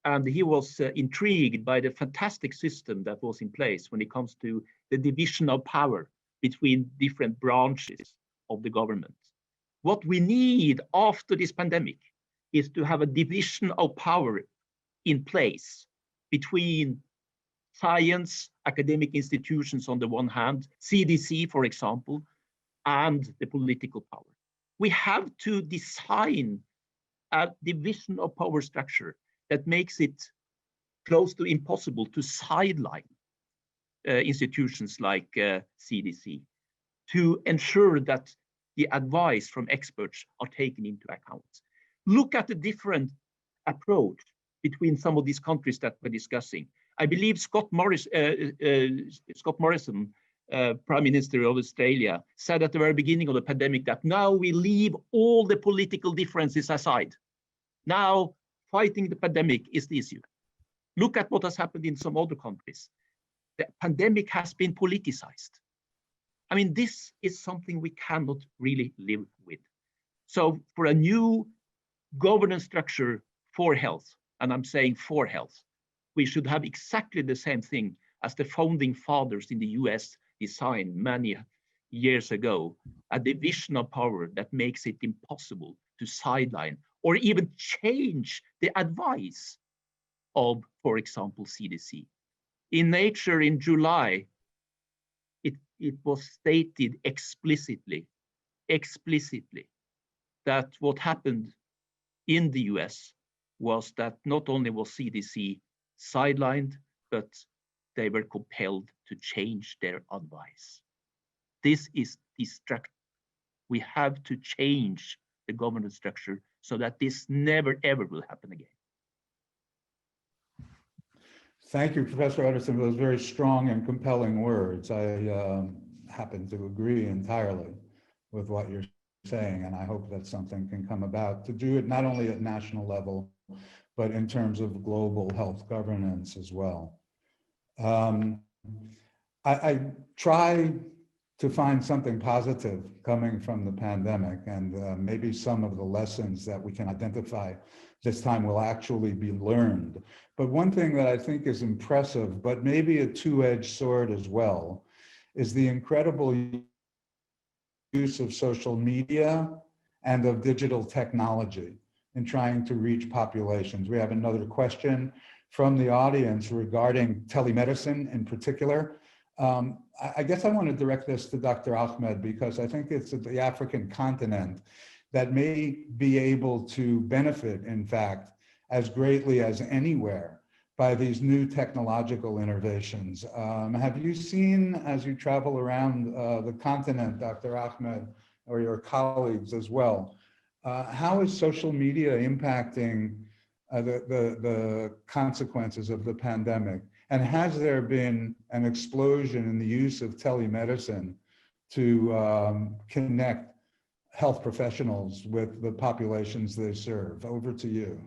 And he was intrigued by the fantastic system that was in place when it comes to the division of power between different branches of the government. What we need after this pandemic is to have a division of power in place between science, academic institutions on the one hand, CDC, for example, and the political power. We have to design a division of power structure that makes it close to impossible to sideline institutions like CDC, to ensure that the advice from experts are taken into account. Look at the different approach between some of these countries that we're discussing. I believe Scott Morrison, Prime Minister of Australia, said at the very beginning of the pandemic that now we leave all the political differences aside. Now fighting the pandemic is the issue. Look at what has happened in some other countries. The pandemic has been politicized. I mean, this is something we cannot really live with. So for a new governance structure for health, and I'm saying for health, we should have exactly the same thing as the founding fathers in the US designed many years ago, a division of power that makes it impossible to sideline or even change the advice of, for example, CDC. In Nature in July, it was stated explicitly that what happened in the US was that not only was CDC sidelined, but they were compelled to change their advice. This is destructive. We have to change the governance structure so that this never ever will happen again. Thank you, Professor Otterson, for those very strong and compelling words. I happen to agree entirely with what you're saying, and I hope that something can come about to do it not only at national level, but in terms of global health governance as well. I try to find something positive coming from the pandemic, and maybe some of the lessons that we can identify this time will actually be learned. But one thing that I think is impressive, but maybe a two-edged sword as well, is the incredible use of social media and of digital technology in trying to reach populations. We have another question from the audience regarding telemedicine in particular. I guess I want to direct this to Dr. Ahmed, because I think it's the African continent that may be able to benefit, in fact, as greatly as anywhere by these new technological innovations. Have you seen, as you travel around the continent, Dr. Ahmed, or your colleagues as well, how is social media impacting the consequences of the pandemic? And has there been an explosion in the use of telemedicine to connect health professionals with the populations they serve? Over to you.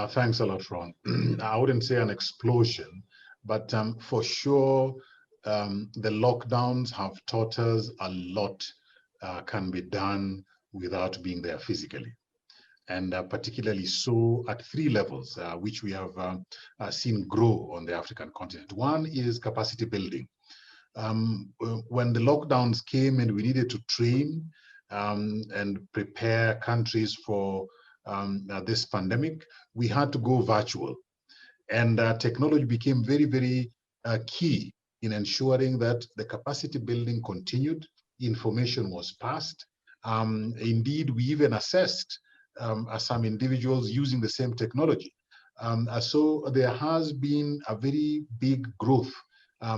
Thanks a lot, Ron. I wouldn't say an explosion, but for sure, the lockdowns have taught us a lot can be done without being there physically. And particularly so at three levels, which we have seen grow on the African continent. One is capacity building. When the lockdowns came and we needed to train and prepare countries for this pandemic, we had to go virtual. And technology became very, very key in ensuring that the capacity building continued, information was passed. Indeed, we even assessed some individuals using the same technology. So there has been a very big growth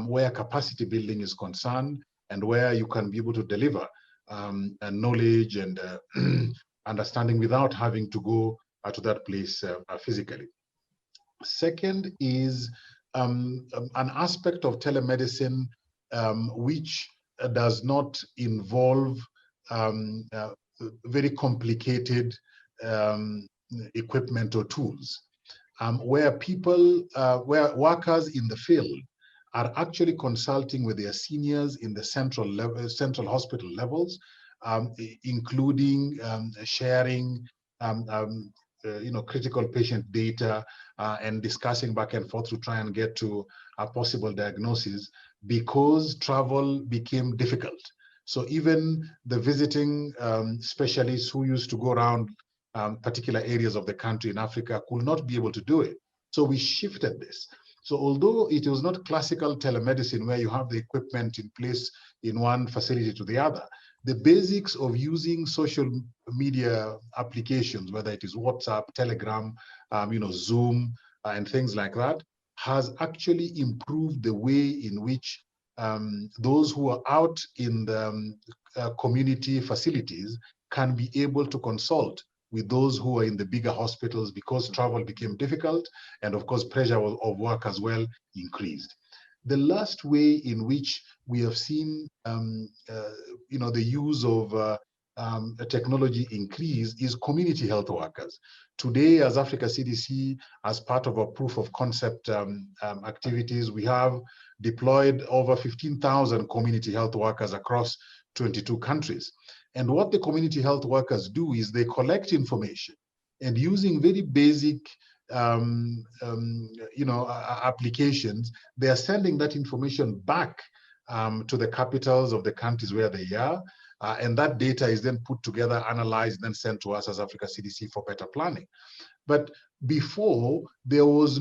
where capacity building is concerned, and where you can be able to deliver knowledge and understanding without having to go to that place physically. Second is an aspect of telemedicine which does not involve very complicated equipment or tools, where people, where workers in the field are actually consulting with their seniors in the central hospital levels, including sharing critical patient data and discussing back and forth to try and get to a possible diagnosis, because travel became difficult. So even the visiting specialists who used to go around particular areas of the country in Africa could not be able to do it. So we shifted this. So although it was not classical telemedicine where you have the equipment in place in one facility to the other, the basics of using social media applications, whether it is WhatsApp, Telegram, Zoom, and things like that, has actually improved the way in which those who are out in the community facilities can be able to consult with those who are in the bigger hospitals, because travel became difficult, and of course pressure of work as well increased. The last way in which we have seen the use of technology increase is community health workers. Today, as Africa CDC, as part of our proof of concept activities, we have deployed over 15,000 community health workers across 22 countries. And what the community health workers do is they collect information, and using very basic applications, they are sending that information back to the capitals of the countries where they are. And that data is then put together, analyzed, then sent to us as Africa CDC for better planning. But before, there was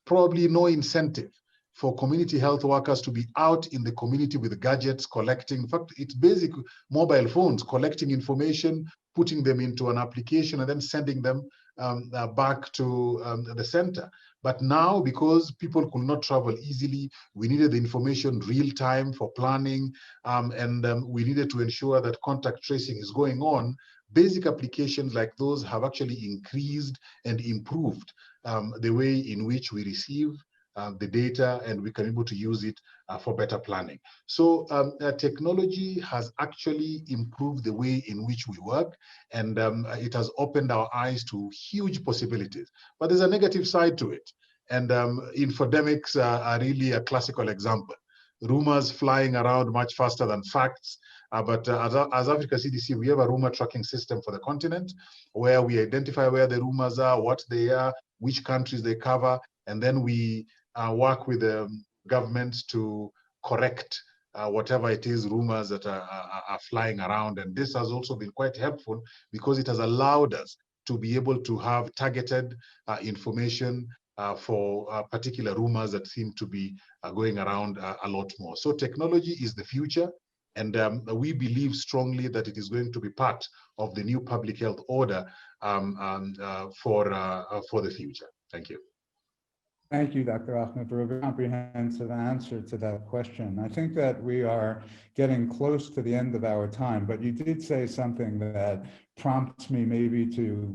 probably no incentive for community health workers to be out in the community with gadgets collecting. In fact, it's basic mobile phones collecting information, putting them into an application, and then sending them back to the center. But now, because people could not travel easily, we needed the information real time for planning, and we needed to ensure that contact tracing is going on. Basic applications like those have actually increased and improved the way in which we receive the data, and we can be able to use it for better planning. So technology has actually improved the way in which we work, and it has opened our eyes to huge possibilities. But there's a negative side to it. And infodemics are really a classical example. Rumors flying around much faster than facts. But as Africa CDC, we have a rumor tracking system for the continent where we identify where the rumors are, what they are, which countries they cover, and then we work with the governments to correct whatever it is rumors that are flying around. And this has also been quite helpful because it has allowed us to be able to have targeted information for particular rumors that seem to be going around a lot more. So technology is the future, and we believe strongly that it is going to be part of the new public health order for the future. Thank you. Thank you, Dr. Ahmed, for a very comprehensive answer to that question. I think that we are getting close to the end of our time, but you did say something that prompts me maybe to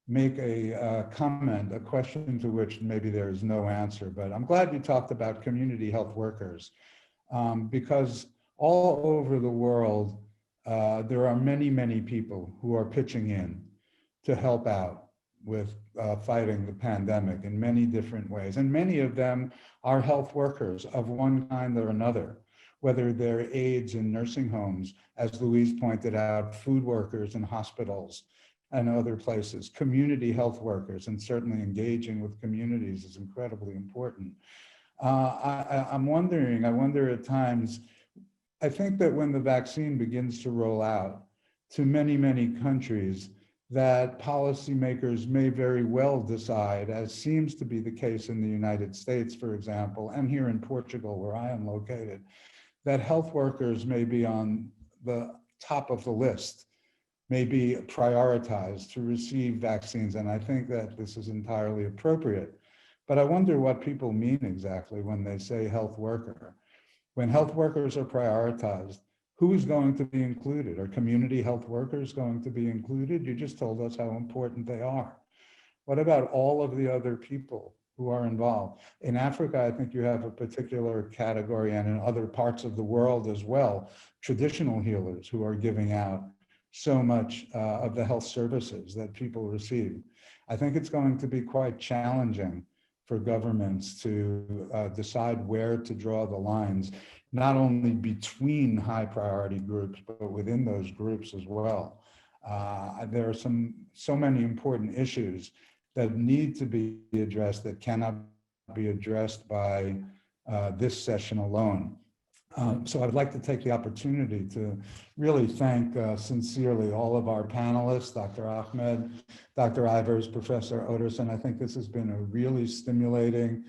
make a comment, a question to which maybe there is no answer, but I'm glad you talked about community health workers because all over the world, there are many, many people who are pitching in to help out with fighting the pandemic in many different ways. And many of them are health workers of one kind or another, whether they're aides in nursing homes, as Louise pointed out, food workers in hospitals and other places, community health workers, and certainly engaging with communities is incredibly important. I wonder at times, I think that when the vaccine begins to roll out to many, many countries, that policymakers may very well decide, as seems to be the case in the United States, for example, and here in Portugal, where I am located, that health workers may be on the top of the list, may be prioritized to receive vaccines. And I think that this is entirely appropriate. But I wonder what people mean exactly when they say health worker. When health workers are prioritized, who is going to be included? Are community health workers going to be included? You just told us how important they are. What about all of the other people who are involved? In Africa, I think you have a particular category, and in other parts of the world as well, traditional healers who are giving out so much of the health services that people receive. I think it's going to be quite challenging for governments to decide where to draw the lines, not only between high priority groups, but within those groups as well. There are so many important issues that need to be addressed that cannot be addressed by this session alone. So I'd like to take the opportunity to really thank sincerely all of our panelists, Dr. Ahmed, Dr. Ivers, Professor Oderson. I think this has been a really stimulating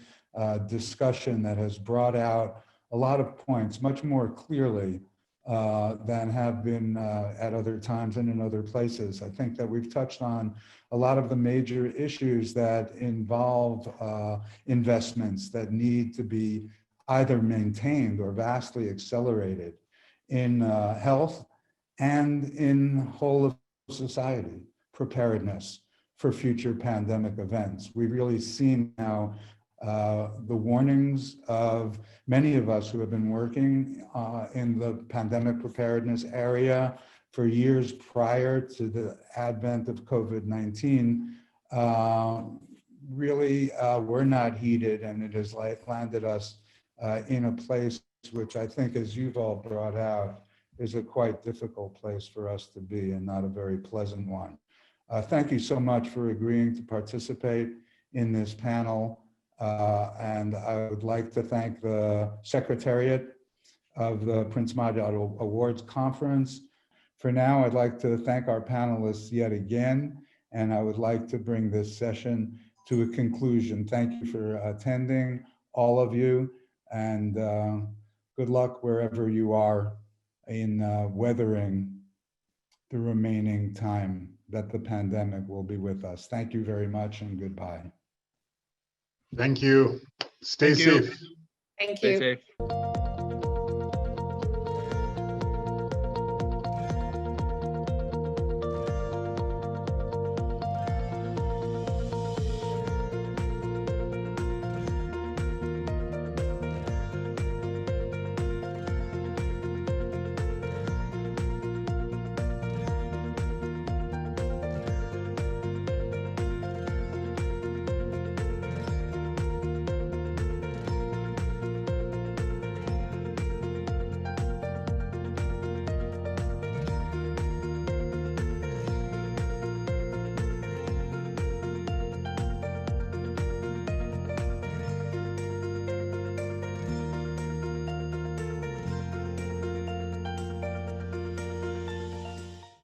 discussion that has brought out a lot of points much more clearly than have been at other times and in other places. I think that we've touched on a lot of the major issues that involve investments that need to be either maintained or vastly accelerated in health and in whole of society preparedness for future pandemic events. We've really seen now the warnings of many of us who have been working in the pandemic preparedness area for years prior to the advent of COVID-19 really were not heeded, and it has landed us in a place which I think, as you've all brought out, is a quite difficult place for us to be and not a very pleasant one. Thank you so much for agreeing to participate in this panel. And I would like to thank the Secretariat of the Prince Majid Awards Conference. For now, I'd like to thank our panelists yet again, and I would like to bring this session to a conclusion. Thank you for attending, all of you, and good luck wherever you are in weathering the remaining time that the pandemic will be with us. Thank you very much, and goodbye. Thank you. Stay safe. Thank you. Stay safe.